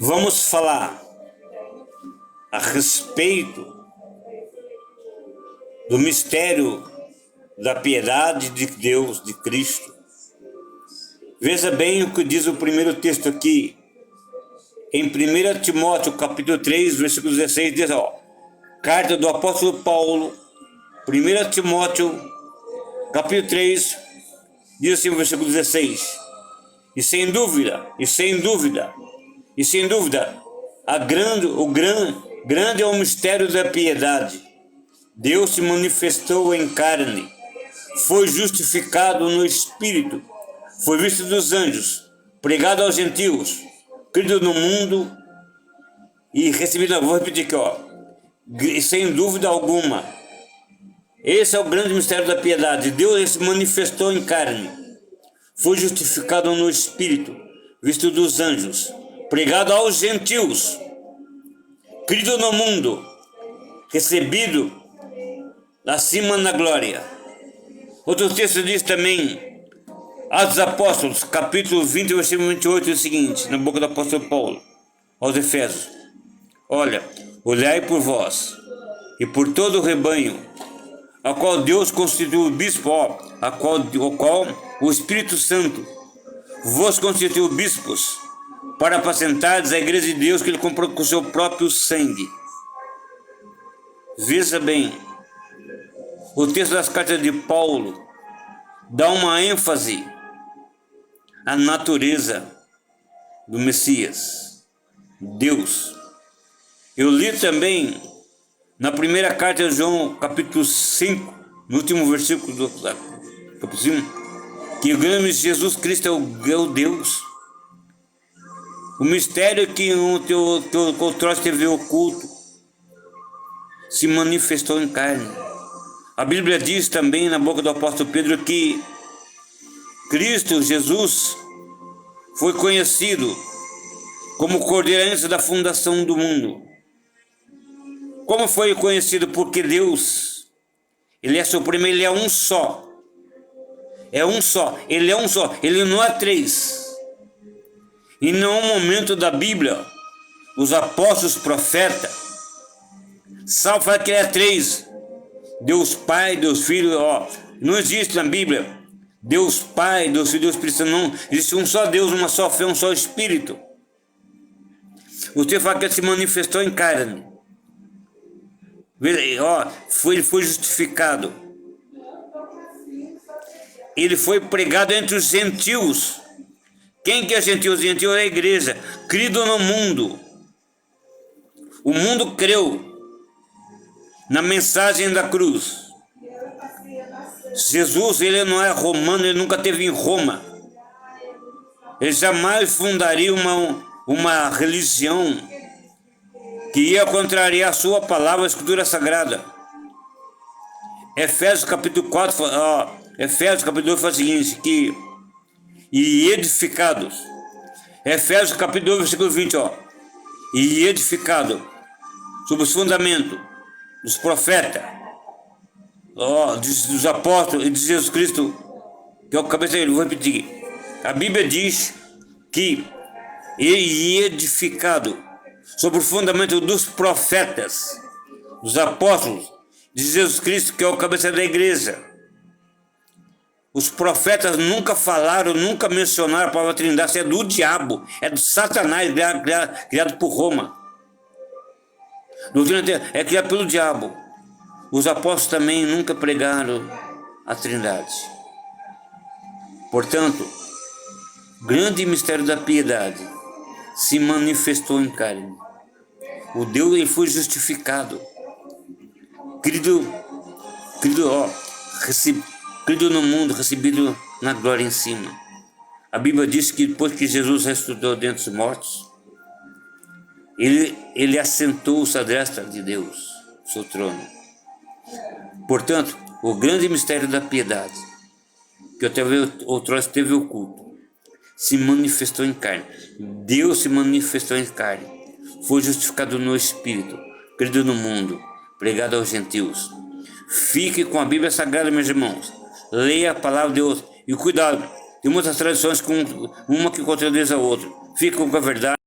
Vamos falar a respeito do mistério da piedade de Deus, de Cristo. Veja bem o que diz o primeiro texto aqui, em 1 Timóteo, capítulo 3, versículo 16, diz, carta do apóstolo Paulo, 1 Timóteo, capítulo 3, diz assim, versículo 16, e sem dúvida, grande é o mistério da piedade. Deus se manifestou em carne, foi justificado no Espírito, foi visto dos anjos, pregado aos gentios, crido no mundo e recebido. Vou repetir aqui, sem dúvida alguma. Esse é o grande mistério da piedade. Deus se manifestou em carne, foi justificado no Espírito, visto dos anjos, pregado aos gentios, crido no mundo, recebido acima na glória. Outro texto diz também, Atos dos Apóstolos, capítulo 20, versículo 28, é o seguinte, na boca do apóstolo Paulo, aos Efésios: olha, olhai por vós e por todo o rebanho, a qual Deus constituiu bispo, ao qual o Espírito Santo vos constituiu bispos, para apacentardes a igreja de Deus que ele comprou com o seu próprio sangue. Veja bem, o texto das cartas de Paulo dá uma ênfase à natureza do Messias, Deus. Eu li também na primeira carta de João, capítulo 5, no último versículo do capítulo 5, que o grande Jesus Cristo é o Deus. O mistério que o troço teve oculto se manifestou em carne. A Bíblia diz também na boca do apóstolo Pedro que Cristo Jesus foi conhecido como Cordeiro antes da fundação do mundo. Como foi conhecido? Porque Deus, Ele é supremo, Ele é um só. É um só, Ele é um só, Ele não é três. E não é um momento da Bíblia, os apóstolos, profetas, Salmo fala que Ele é três. Deus Pai, Deus Filho, não existe na Bíblia Deus Pai, Deus Filho, Deus Espírito Santo, não. Existe um só Deus, uma só fé, um só Espírito. O texto fala que Ele se manifestou em carne. Ele foi justificado. Ele foi pregado entre os gentios. Quem que é gentio? Os gentios é a igreja, crido no mundo. O mundo creu na mensagem da cruz. Jesus, ele não é romano, ele nunca esteve em Roma. Ele jamais fundaria uma religião que ia contrariar a sua palavra, a Escritura Sagrada. Efésios capítulo 4, Efésios capítulo 2 fala o seguinte, e edificados. Efésios capítulo 2, versículo 20, e edificado sobre os fundamentos dos profetas, dos apóstolos e de Jesus Cristo, que é o cabeça dele. Vou repetir. A Bíblia diz que ele edificado sobre o fundamento dos profetas, dos apóstolos, de Jesus Cristo, que é o cabeça da igreja. Os profetas nunca falaram, nunca mencionaram a palavra Trindade. Isso é do diabo, é do Satanás, criado por Roma. Doutrina é criado pelo diabo. Os apóstolos também nunca pregaram a Trindade. Portanto, o grande mistério da piedade se manifestou em carne. O Deus, ele foi justificado, crido no mundo, recebido na glória em cima. A Bíblia diz que depois que Jesus ressuscitou dentre os mortos, ele assentou-se à destra de Deus, seu trono. Portanto, o grande mistério da piedade, que até outrora esteve oculto, se manifestou em carne. Deus se manifestou em carne, foi justificado no Espírito, crido no mundo, pregado aos gentios. Fique com a Bíblia Sagrada, meus irmãos. Leia a palavra de Deus. E cuidado, tem muitas tradições, uma que contradiz a outra. Fique com a verdade.